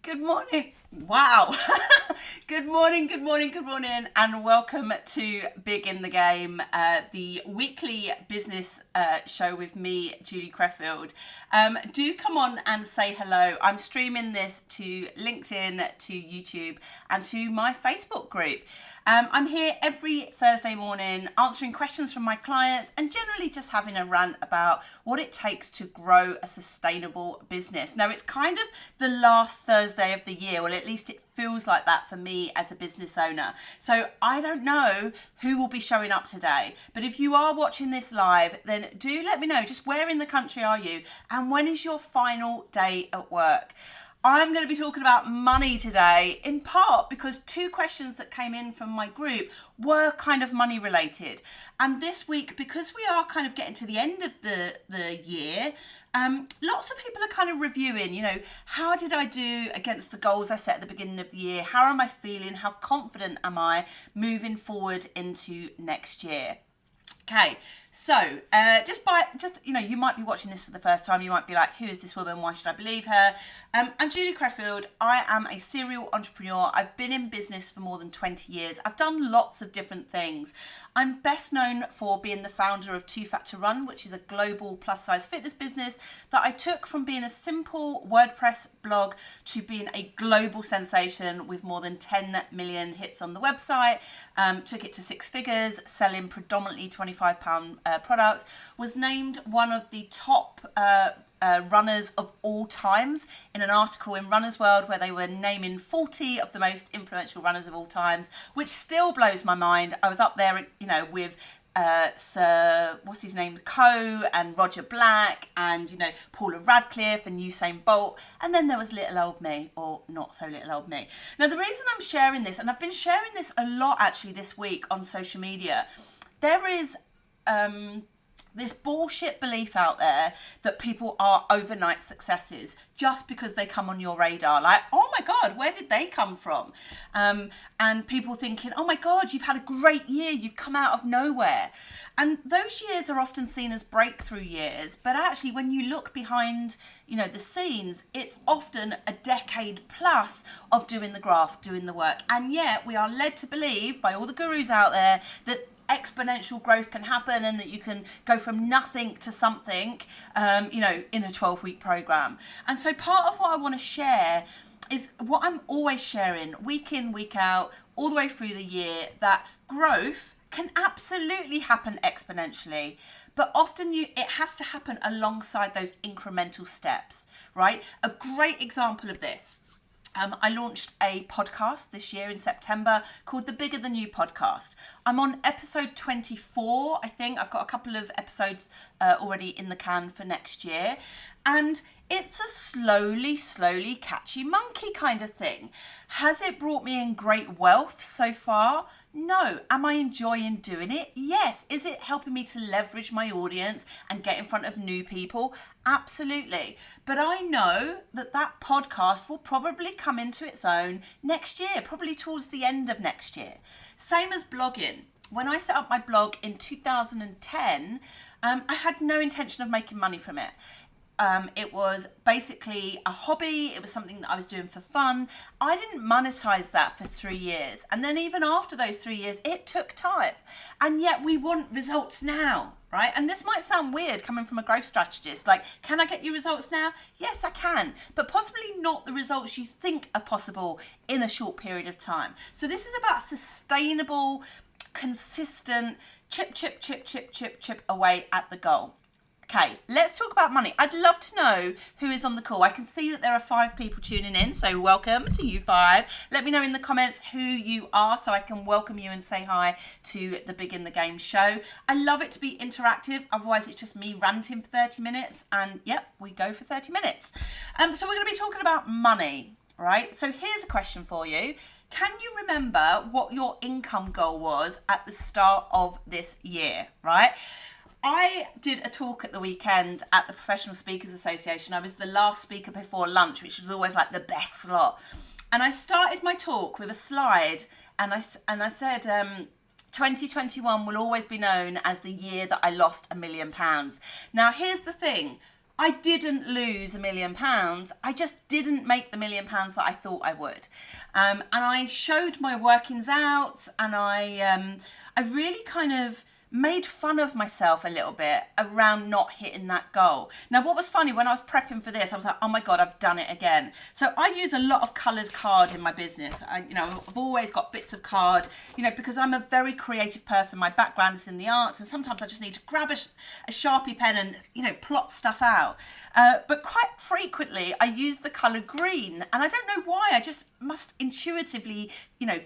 Good morning. Wow. Good morning, and welcome to Big in the Game, the weekly business show with me, Julie Crawford. Do come on and say hello. I'm streaming this to LinkedIn, to YouTube, and to my Facebook group. I'm here every Thursday morning answering questions from my clients and generally just having a rant about what it takes to grow a sustainable business. Now, it's kind of the last Thursday of the year, or at least it feels like that for me as a business owner. So I don't know who will be showing up today, but if you are watching this live, then do let me know just where in the country are you and when is your final day at work. I'm going to be talking about money today, in part because two questions that came in from my group were kind of money related. And this week, because we are kind of getting to the end of the year, lots of people are kind of reviewing, how did I do against the goals I set at the beginning of the year? How am I feeling? How confident am I moving forward into next year? Okay, so you might be watching this for the first time. You might be like, who is this woman? Why should I believe her? I'm Julie Crawford. I am a serial entrepreneur. I've been in business for more than 20 years. I've done lots of different things. I'm best known for being the founder of 2 Factor Run, which is a global plus size fitness business that I took from being a simple WordPress blog to being a global sensation with more than 10 million hits on the website. Took it to 6 figures, selling predominantly £25 products, was named one of the top runners of all times in an article in Runner's World where they were naming 40 of the most influential runners of all times, which still blows my mind. I was up there, with Sir, what's his name, Coe and Roger Black and, Paula Radcliffe and Usain Bolt. And then there was little old me, or not so little old me. Now, the reason I'm sharing this, and I've been sharing this a lot actually this week on social media, there is this bullshit belief out there that people are overnight successes just because they come on your radar. Like, oh my God, where did they come from? And people thinking, oh my God, you've had a great year. You've come out of nowhere. And those years are often seen as breakthrough years. But actually, when you look behind, the scenes, it's often a decade plus of doing the graft, doing the work. And yet we are led to believe by all the gurus out there that exponential growth can happen and that you can go from nothing to something, in a 12-week program. And so part of what I want to share is what I'm always sharing week in, week out, all the way through the year, that growth can absolutely happen exponentially. But often it has to happen alongside those incremental steps, right? A great example of this. I launched a podcast this year in September called the Bigger Than You podcast. I'm on episode 24, I think. I've got a couple of episodes already in the can for next year. And it's a slowly catchy monkey kind of thing. Has it brought me in great wealth so far? No. Am I enjoying doing it? Yes. Is it helping me to leverage my audience and get in front of new people? Absolutely. But I know that podcast will probably come into its own next year, probably towards the end of next year. Same as blogging. When I set up my blog in 2010, I had no intention of making money from it. It was basically a hobby. It was something that I was doing for fun. I didn't monetize that for 3 years. And then even after those 3 years, it took time. And yet we want results now, right? And this might sound weird coming from a growth strategist. Like, can I get you results now? Yes, I can. But possibly not the results you think are possible in a short period of time. So this is about sustainable, consistent, chip away at the goal. Okay, let's talk about money. I'd love to know who is on the call. I can see that there are 5 people tuning in, so welcome to you 5. Let me know in the comments who you are so I can welcome you and say hi to the Big in the Game show. I love it to be interactive, otherwise it's just me ranting for 30 minutes, and yep, we go for 30 minutes. So we're going to be talking about money, right? So here's a question for you. Can you remember what your income goal was at the start of this year, right? I did a talk at the weekend at the Professional Speakers Association. I was the last speaker before lunch, which was always like the best slot. And I started my talk with a slide and I said, 2021 will always be known as the year that I lost £1 million. Now, here's the thing. I didn't lose £1 million. I just didn't make the £1 million that I thought I would. And I showed my workings out, and I really kind of made fun of myself a little bit around not hitting that goal. Now, what was funny, when I was prepping for this, I was like, oh my God, I've done it again. So I use a lot of coloured card in my business. I've always got bits of card, because I'm a very creative person. My background is in the arts, and sometimes I just need to grab a Sharpie pen and, plot stuff out. But quite frequently, I use the colour green, and I don't know why. I just must intuitively,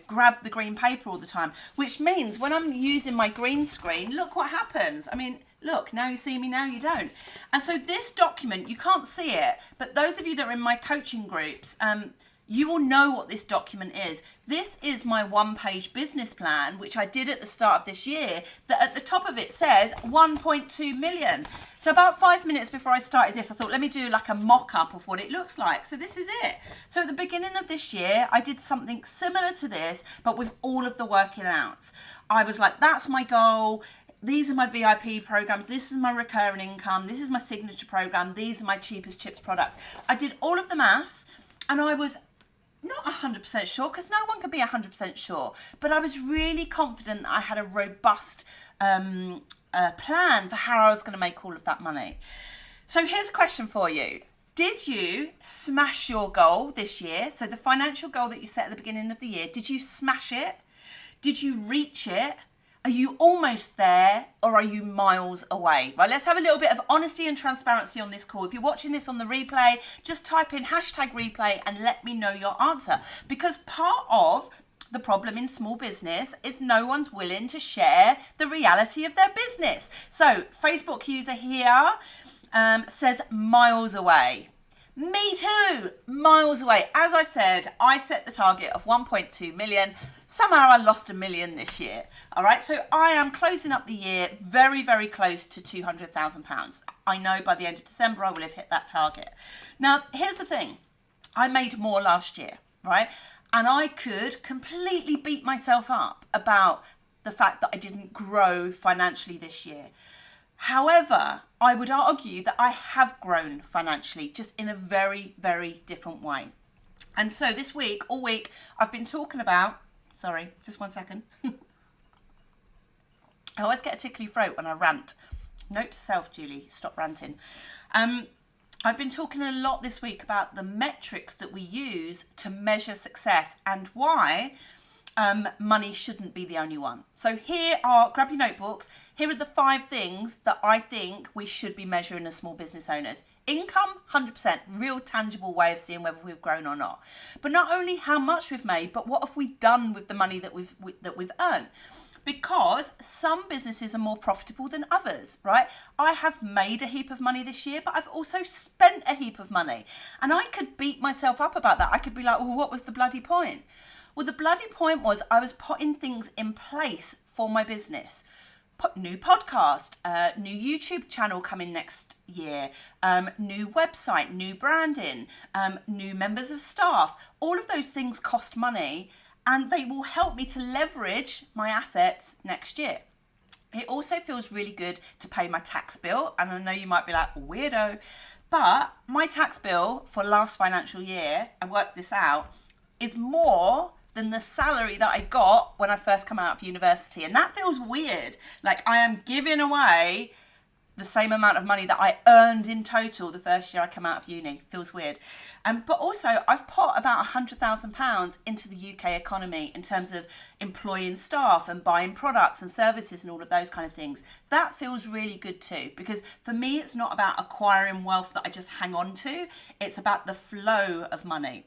grab the green paper all the time, which means when I'm using my green screen, look what happens. I mean, look, now you see me, now you don't. And so this document, you can't see it, but those of you that are in my coaching groups, you will know what this document is. This is my one-page business plan, which I did at the start of this year, that at the top of it says 1.2 million. So about 5 minutes before I started this, I thought, let me do like a mock-up of what it looks like. So this is it. So at the beginning of this year, I did something similar to this, but with all of the working outs. I was like, that's my goal. These are my VIP programs. This is my recurring income. This is my signature program. These are my cheapest chips products. I did all of the maths, and I was not 100% sure, because no one can be 100% sure, but I was really confident that I had a robust plan for how I was going to make all of that money. So here's a question for you. Did you smash your goal this year? So the financial goal that you set at the beginning of the year, did you smash it? Did you reach it? Are you almost there, or are you miles away? Right, let's have a little bit of honesty and transparency on this call. If you're watching this on the replay, just type in #replay and let me know your answer. Because part of the problem in small business is no one's willing to share the reality of their business. So Facebook user here says miles away. Me too, miles away. As I said, I set the target of 1.2 million. Somehow I lost £1 million this year. All right, so I am closing up the year very, very close to £200,000. I know by the end of December I will have hit that target. Now, here's the thing. I made more last year, right? And I could completely beat myself up about the fact that I didn't grow financially this year. However, I would argue that I have grown financially, just in a very, very different way. And so this week, all week, I've been talking about, sorry, just 1 second. I always get a tickly throat when I rant. Note to self, Julie, stop ranting. I've been talking a lot this week about the metrics that we use to measure success, and why money shouldn't be the only one. So grab your notebooks. Here are the 5 things that I think we should be measuring as small business owners. Income, 100%, real tangible way of seeing whether we've grown or not. But not only how much we've made, but what have we done with the money that we've earned? Because some businesses are more profitable than others, right? I have made a heap of money this year, but I've also spent a heap of money. And I could beat myself up about that. I could be like, well, what was the bloody point? Well, the bloody point was I was putting things in place for my business. New podcast, new YouTube channel coming next year, new website, new branding, new members of staff. All of those things cost money, and they will help me to leverage my assets next year. It also feels really good to pay my tax bill. And I know you might be like, weirdo, but my tax bill for last financial year, I worked this out, is more than the salary that I got when I first come out of university. And that feels weird. Like I am giving away the same amount of money that I earned in total the first year I come out of uni. Feels weird. But also I've put about £100,000 into the UK economy in terms of employing staff and buying products and services and all of those kind of things. That feels really good too, because for me, it's not about acquiring wealth that I just hang on to. It's about the flow of money.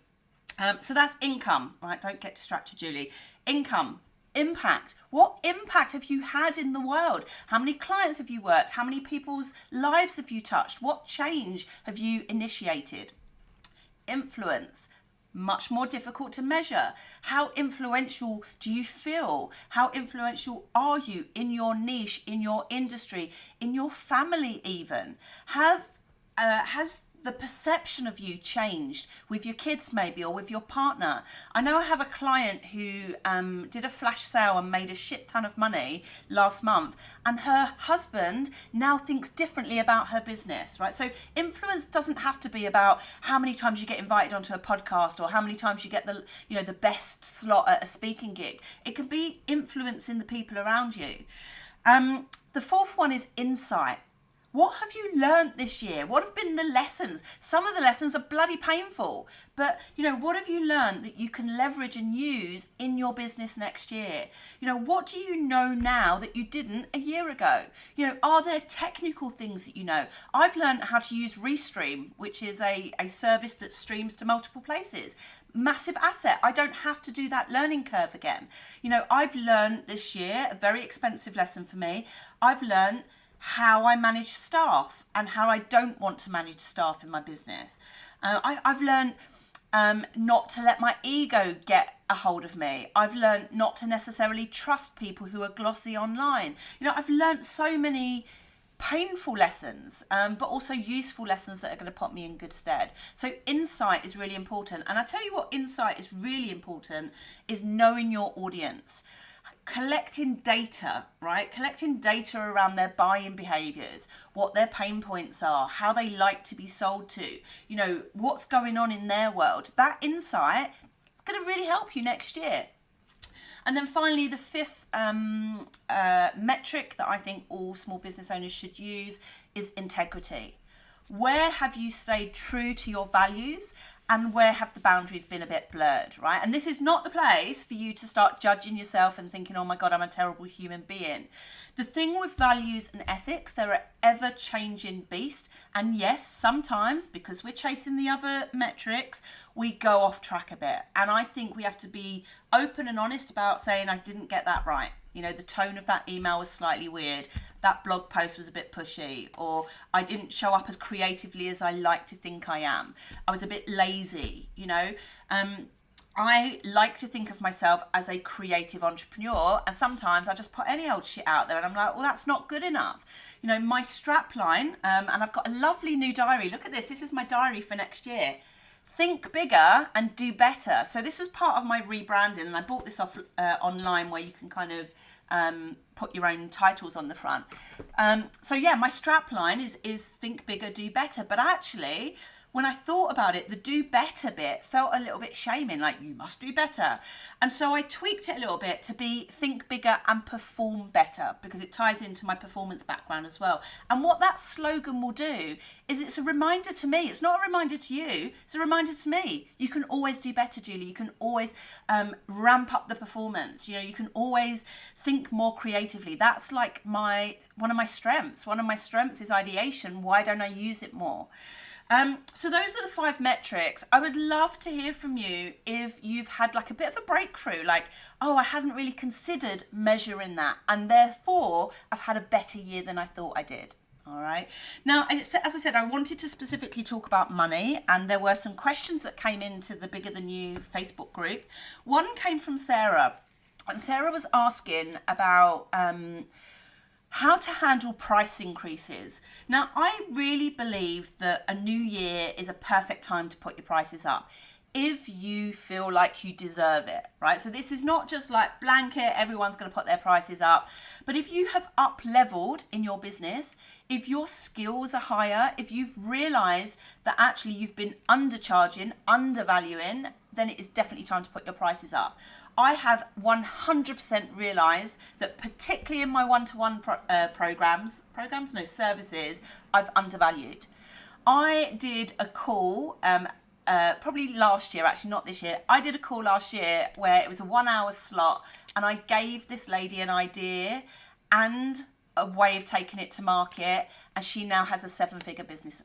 So that's income, right? Don't get distracted, Julie. Income. Impact. What impact have you had in the world? How many clients have you worked? How many people's lives have you touched? What change have you initiated? Influence. Much more difficult to measure. How influential do you feel? How influential are you in your niche, in your industry, in your family even? Has the perception of you changed with your kids maybe, or with your partner. I know I have a client who did a flash sale and made a shit ton of money last month, and her husband now thinks differently about her business, right? So influence doesn't have to be about how many times you get invited onto a podcast or how many times you get the best slot at a speaking gig. It can be influencing the people around you. The fourth one is insight. What have you learned this year? What have been the lessons? Some of the lessons are bloody painful, but what have you learned that you can leverage and use in your business next year? What do you know now that you didn't a year ago? Are there technical things that you know? I've learned how to use Restream, which is a service that streams to multiple places. Massive asset. I don't have to do that learning curve again. I've learned this year, a very expensive lesson for me. I've learned how I manage staff and how I don't want to manage staff in my business. I've learned not to let my ego get a hold of me. I've learned not to necessarily trust people who are glossy online. I've learned so many painful lessons, but also useful lessons that are going to put me in good stead. So insight is really important. And I tell you what insight is really important is knowing your audience. Collecting data, right? Collecting data around their buying behaviors, what their pain points are, how they like to be sold to, what's going on in their world. That insight is going to really help you next year. And then finally, the fifth metric that I think all small business owners should use is integrity. Where have you stayed true to your values? And where have the boundaries been a bit blurred, right? And this is not the place for you to start judging yourself and thinking, oh my God, I'm a terrible human being. The thing with values and ethics, they're an ever-changing beast. And yes, sometimes, because we're chasing the other metrics, we go off track a bit. And I think we have to be open and honest about saying, I didn't get that right. The tone of that email was slightly weird. That blog post was a bit pushy, or I didn't show up as creatively as I like to think I am. I was a bit lazy, I like to think of myself as a creative entrepreneur, and sometimes I just put any old shit out there and I'm like, well, that's not good enough. My strap line, and I've got a lovely new diary. Look at this. This is my diary for next year. Think bigger and do better. So this was part of my rebranding, and I bought this off online where you can kind of put your own titles on the front. So yeah, my strap line is think bigger, do better. But actually, when I thought about it, the do better bit felt a little bit shaming, like you must do better. And so I tweaked it a little bit to be think bigger and perform better, because it ties into my performance background as well. And what that slogan will do is it's a reminder to me. It's not a reminder to you, it's a reminder to me. You can always do better, Julie. You can always ramp up the performance. You can always think more creatively. That's like one of my strengths. One of my strengths is ideation. Why don't I use it more? So those are the 5 metrics. I would love to hear from you if you've had like a bit of a breakthrough, like, oh, I hadn't really considered measuring that, and therefore I've had a better year than I thought I did. All right. Now, as I said, I wanted to specifically talk about money, and there were some questions that came into the Bigger Than You Facebook group. One came from Sarah, and Sarah was asking about how to handle price increases. Now, I really believe that a new year is a perfect time to put your prices up if you feel like you deserve it, right? So this is not just like blanket, everyone's going to put their prices up. But if you have up-leveled in your business, if your skills are higher, if you've realized that actually you've been undercharging, undervaluing, then it is definitely time to put your prices up. I have 100% realised that particularly in my one-to-one services, I've undervalued. I did a call, probably last year, actually not this year. I did a call last year where it was a 1 hour slot, and I gave this lady an idea and a way of taking it to market, and she now has a seven-figure business,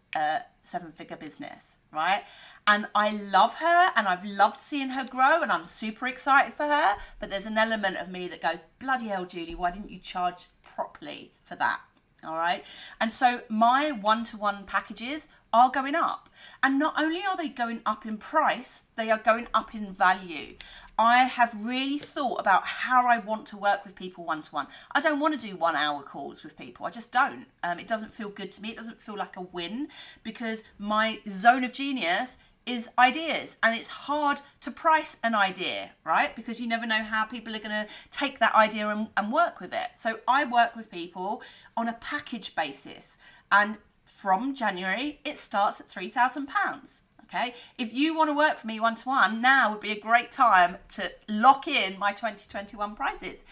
right? And I love her, and I've loved seeing her grow, and I'm super excited for her. But there's an element of me that goes, bloody hell, Julie, why didn't you charge properly for that? All right. And so my one-to-one packages are going up. And not only are they going up in price, they are going up in value. I have really thought about how I want to work with people one-to-one. I don't want to do 1 hour calls with people. I just don't. It doesn't feel good to me. It doesn't feel like a win, because my zone of genius is ideas, and it's hard to price an idea, right? Because you never know how people are going to take that idea and work with it. So I work with people on a package basis, and from January it starts at £3,000. Okay, if you want to work with me one-to-one, now would be a great time to lock in my 2021 prices.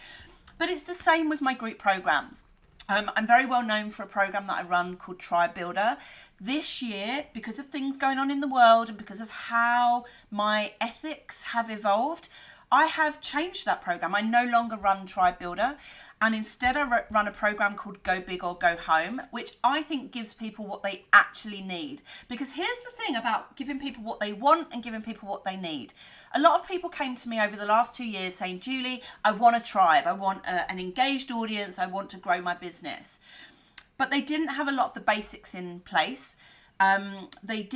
But it's the same with my group programs. I'm very well known for a program that I run called Tribe Builder. This year, because of things going on in the world and because of how my ethics have evolved, I have changed that program. I no longer run Tribe Builder, and instead I run a program called Go Big or Go Home, which I think gives people what they actually need. Because here's the thing about giving people what they want and giving people what they need. A lot of people came to me over the last 2 years saying, Julie, I want a tribe. I want an engaged audience. I want to grow my business. But they didn't have a lot of the basics in place. They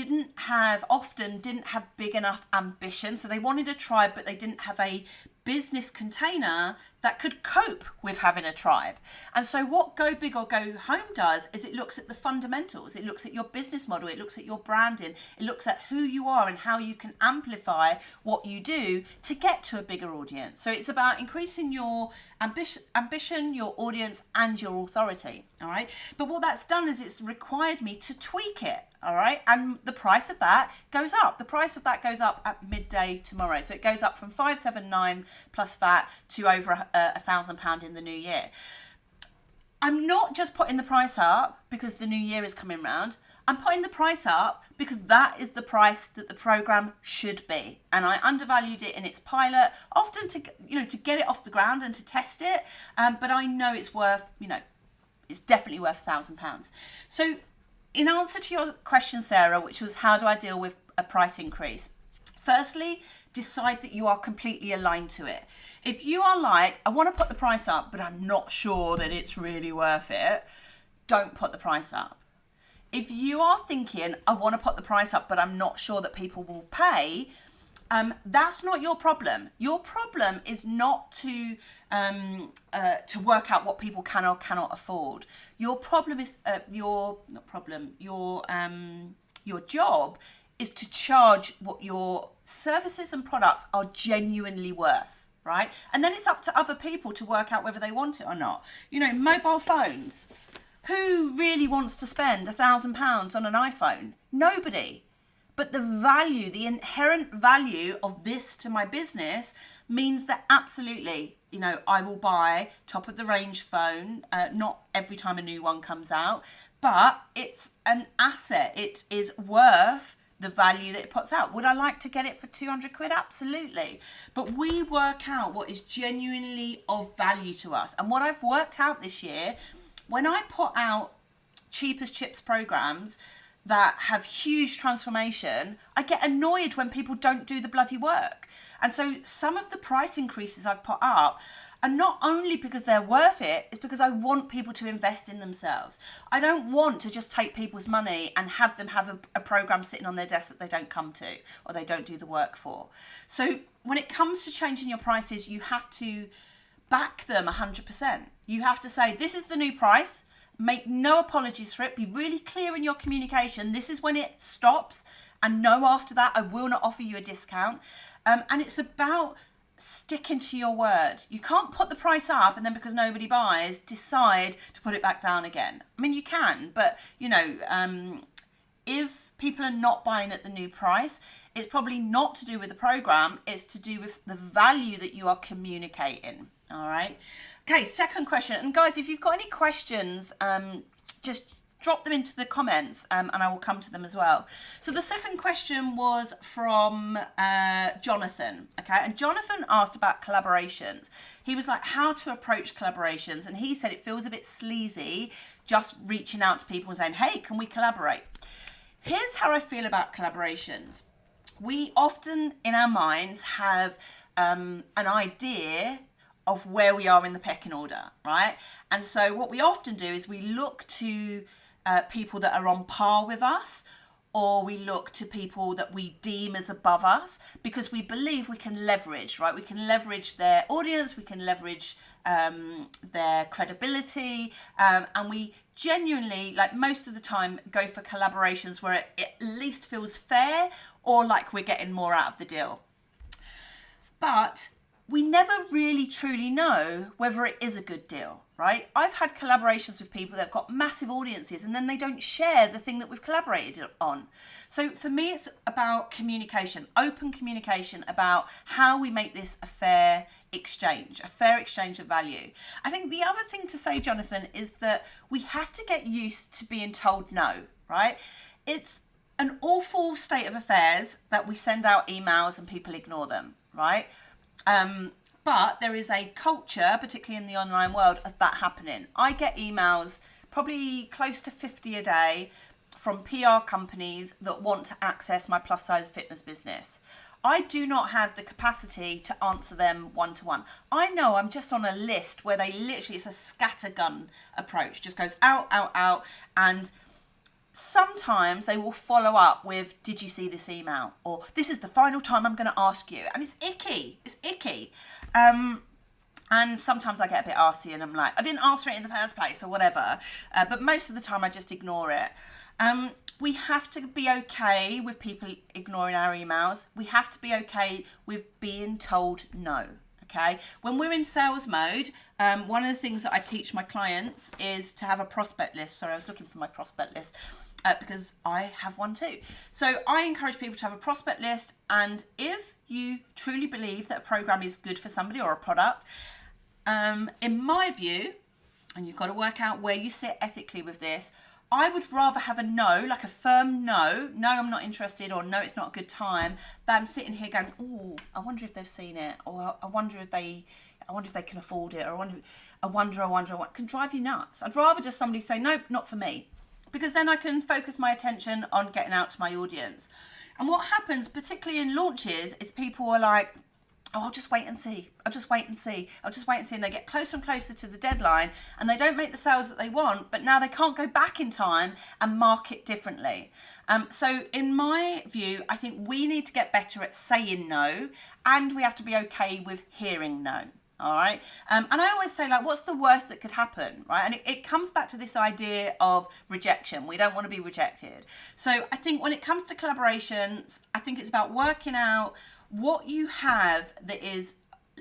often didn't have big enough ambition. So they wanted a tribe, but they didn't have a business container that could cope with having a tribe. And so what Go Big or Go Home does is it looks at the fundamentals. It looks at your business model. It looks at your branding. It looks at who you are and how you can amplify what you do to get to a bigger audience. So it's about increasing your ambition, your audience, and your authority. All right. But what that's done is it's required me to tweak it. All right. And the price of that goes up. The price of that goes up at midday tomorrow. So it goes up from 579 plus VAT to over £1,000 in the new year. I'm not just putting the price up because the new year is coming round. I'm putting the price up because that is the price that the program should be. And I undervalued it in its pilot, often to get it off the ground and to test it. But I know it's worth, it's definitely worth £1,000. So in answer to your question, Sarah, which was how do I deal with a price increase? Firstly, decide that you are completely aligned to it. If you are like, I want to put the price up, but I'm not sure that it's really worth it, don't put the price up. If you are thinking, I want to put the price up, but I'm not sure that people will pay, that's not your problem. Your problem is not to work out what people can or cannot afford. Your problem is your job is to charge what your services and products are genuinely worth, right? And then it's up to other people to work out whether they want it or not. Mobile phones. Who really wants to spend £1,000 on an iPhone? Nobody. But the value, the inherent value of this to my business means that absolutely, I will buy top of the range phone, not every time a new one comes out, but it's an asset. It is worth the value that it puts out. Would I like to get it for 200 quid? Absolutely. But we work out what is genuinely of value to us. And what I've worked out this year, when I put out cheap as chips programs that have huge transformation, I get annoyed when people don't do the bloody work. And so some of the price increases I've put up are not only because they're worth it, it's because I want people to invest in themselves. I don't want to just take people's money and have them have a program sitting on their desk that they don't come to or they don't do the work for. So when it comes to changing your prices, you have to back them 100%. You have to say, this is the new price. Make no apologies for it. Be really clear in your communication. This is when it stops. And no, after that, I will not offer you a discount. And it's about sticking to your word. You can't put the price up and then because nobody buys, decide to put it back down again. I mean, you can, but, if people are not buying at the new price, it's probably not to do with the program. It's to do with the value that you are communicating. All right. Okay, second question. And guys, if you've got any questions, just drop them into the comments and I will come to them as well. So the second question was from Jonathan. Okay, and Jonathan asked about collaborations. He was like, how to approach collaborations. And he said it feels a bit sleazy just reaching out to people and saying, hey, can we collaborate? Here's how I feel about collaborations. We often in our minds have an idea of where we are in the pecking order, right? And so what we often do is we look to people that are on par with us, or we look to people that we deem as above us because we believe we can leverage, right? We can leverage their audience, we can leverage their credibility, and we genuinely, like most of the time, go for collaborations where it at least feels fair or like we're getting more out of the deal. But we never really truly know whether it is a good deal, right? I've had collaborations with people that have got massive audiences and then they don't share the thing that we've collaborated on. So for me, it's about communication, open communication about how we make this a fair exchange of value. I think the other thing to say, Jonathan, is that we have to get used to being told no, right? It's an awful state of affairs that we send out emails and people ignore them, right? But there is a culture, particularly in the online world, of that happening. I get emails, probably close to 50 a day, from PR companies that want to access my plus size fitness business. I do not have the capacity to answer them one-to-one. I know I'm just on a list where they literally, it's a scattergun approach, just goes out, out, out, and sometimes they will follow up with, did you see this email? Or this is the final time I'm going to ask you. And it's icky. And sometimes I get a bit arsy and I'm like, I didn't answer it in the first place or whatever. But most of the time I just ignore it. We have to be okay with people ignoring our emails. We have to be okay with being told no. Okay. When we're in sales mode, one of the things that I teach my clients is to have a prospect list. Sorry, I was looking for my prospect list because I have one too. So I encourage people to have a prospect list. And if you truly believe that a program is good for somebody or a product, in my view, and you've got to work out where you sit ethically with this, I would rather have a no, like a firm no, I'm not interested, or no, it's not a good time, than sitting here going, oh, I wonder if they've seen it, or I wonder if they can afford it, or I wonder, can drive you nuts. I'd rather just somebody say, nope, not for me, because then I can focus my attention on getting out to my audience. And what happens, particularly in launches, is people are like, oh, I'll just wait and see. And they get closer and closer to the deadline and they don't make the sales that they want, but now they can't go back in time and market differently. So in my view, I think we need to get better at saying no, and we have to be okay with hearing no. All right. And I always say, like, what's the worst that could happen? Right. And it comes back to this idea of rejection. We don't want to be rejected. So I think when it comes to collaborations, I think it's about working out what you have that is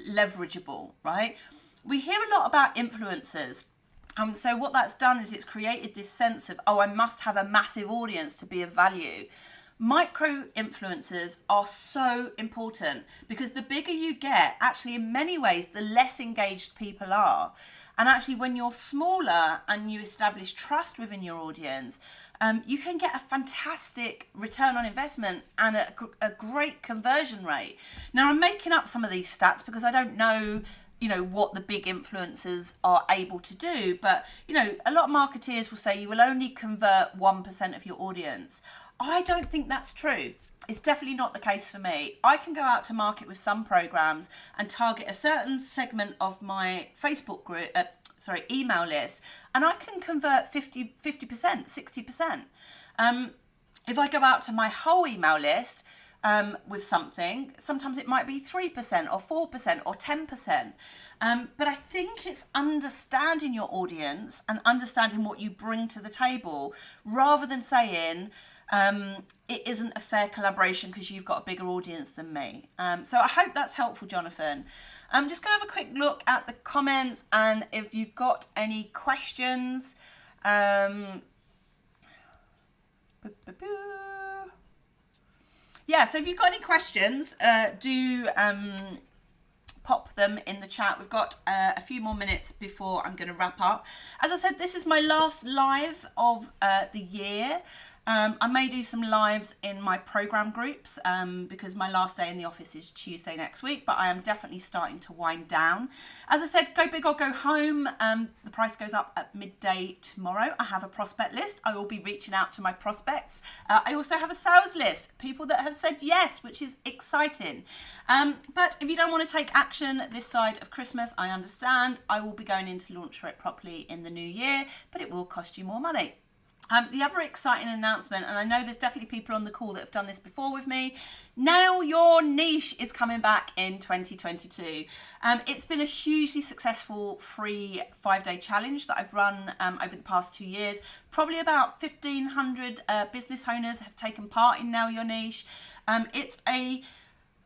leverageable, right? We hear a lot about influencers. So what that's done is it's created this sense of, oh, I must have a massive audience to be of value. Micro influencers are so important because the bigger you get, actually in many ways, the less engaged people are. And actually when you're smaller and you establish trust within your audience, you can get a fantastic return on investment and a great conversion rate. Now, I'm making up some of these stats because I don't know, what the big influencers are able to do. But, a lot of marketeers will say you will only convert 1% of your audience. I don't think that's true. It's definitely not the case for me. I can go out to market with some programs and target a certain segment of my Facebook group, email list, and I can convert 50%, 60%. If I go out to my whole email list with something, sometimes it might be 3% or 4% or 10%. But I think it's understanding your audience and understanding what you bring to the table rather than saying, it isn't a fair collaboration because you've got a bigger audience than me. So I hope that's helpful, Jonathan. I'm just going to have a quick look at the comments, and if you've got any questions, yeah, so if you've got any questions, do pop them in the chat. We've got a few more minutes before I'm going to wrap up. As I said, this is my last live of the year. I may do some lives in my program groups because my last day in the office is Tuesday next week, but I am definitely starting to wind down. As I said, go big or go home. The price goes up at midday tomorrow. I have a prospect list. I will be reaching out to my prospects. I also have a sales list, people that have said yes, which is exciting. But if you don't want to take action this side of Christmas, I understand. I will be going in to launch for it properly in the new year, but it will cost you more money. The other exciting announcement, and I know there's definitely people on the call that have done this before with me, Now Your Niche is coming back in 2022. It's been a hugely successful free 5-day challenge that I've run over the past 2 years. Probably about 1,500 business owners have taken part in Now Your Niche. It's a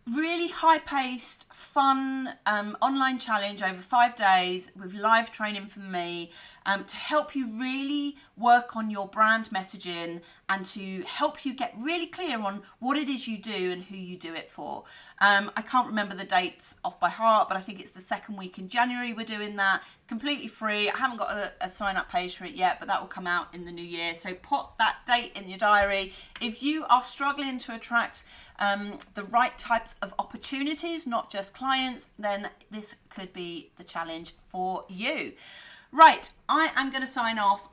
really high-paced, fun online challenge over 5 days with live training from me to help you really work on your brand messaging and to help you get really clear on what it is you do and who you do it for. I can't remember the dates off by heart, but I think it's the second week in January we're doing that. It's completely free. I haven't got a sign-up page for it yet, but that will come out in the new year. So put that date in your diary. If you are struggling to attract the right types of opportunities, not just clients, then this could be the challenge for you. Right, I am going to sign off.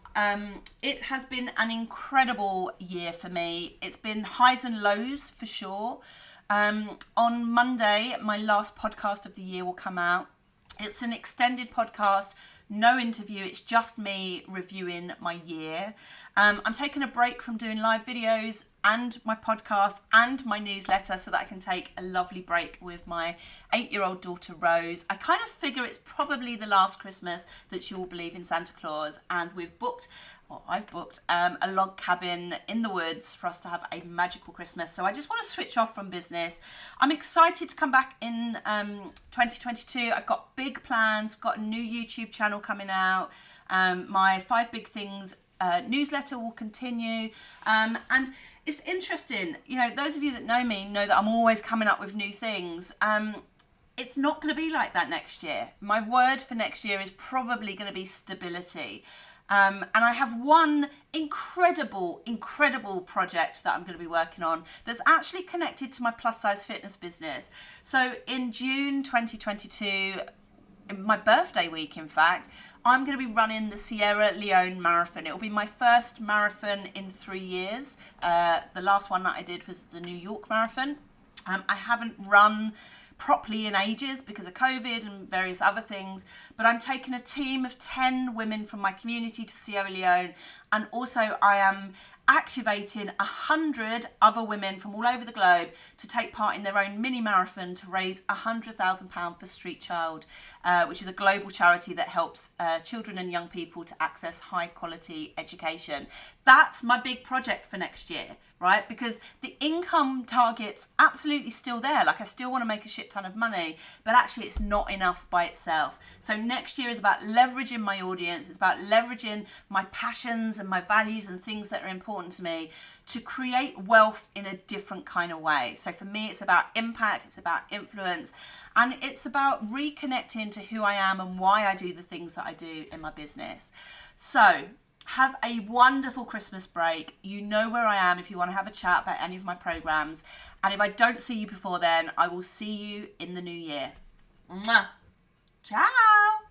It has been an incredible year for me. It's been highs and lows for sure. On Monday, my last podcast of the year will come out. It's an extended podcast, no interview. It's just me reviewing my year. I'm taking a break from doing live videos and my podcast and my newsletter so that I can take a lovely break with my 8-year-old daughter Rose. I kind of figure it's probably the last Christmas that she will believe in Santa Claus, and I've booked a log cabin in the woods for us to have a magical Christmas. So I just want to switch off from business. I'm excited to come back in 2022. I've got big plans. I've got a new YouTube channel coming out. My 5 Big Things newsletter will continue. And it's interesting, those of you that know me know that I'm always coming up with new things. It's not going to be like that next year. My word for next year is probably going to be stability. And I have one incredible project that I'm going to be working on that's actually connected to my plus size fitness business. So in June 2022, my birthday week, in fact, I'm going to be running the Sierra Leone Marathon. It will be my first marathon in 3 years. The last one that I did was the New York Marathon. I haven't run properly in ages because of COVID and various other things, but I'm taking a team of 10 women from my community to Sierra Leone, and also I am activating 100 other women from all over the globe to take part in their own mini marathon to raise £100,000 for Street Child, which is a global charity that helps children and young people to access high quality education. That's my big project for next year, right? Because the income target's absolutely still there. Like, I still want to make a shit ton of money, but actually it's not enough by itself. So next year is about leveraging my audience. It's about leveraging my passions and my values and things that are important to me to create wealth in a different kind of way. So for me, it's about impact, it's about influence, and it's about reconnecting to who I am and why I do the things that I do in my business. So have a wonderful Christmas break. You know where I am if you want to have a chat about any of my programs. And if I don't see you before then, I will see you in the new year. Mwah. Ciao.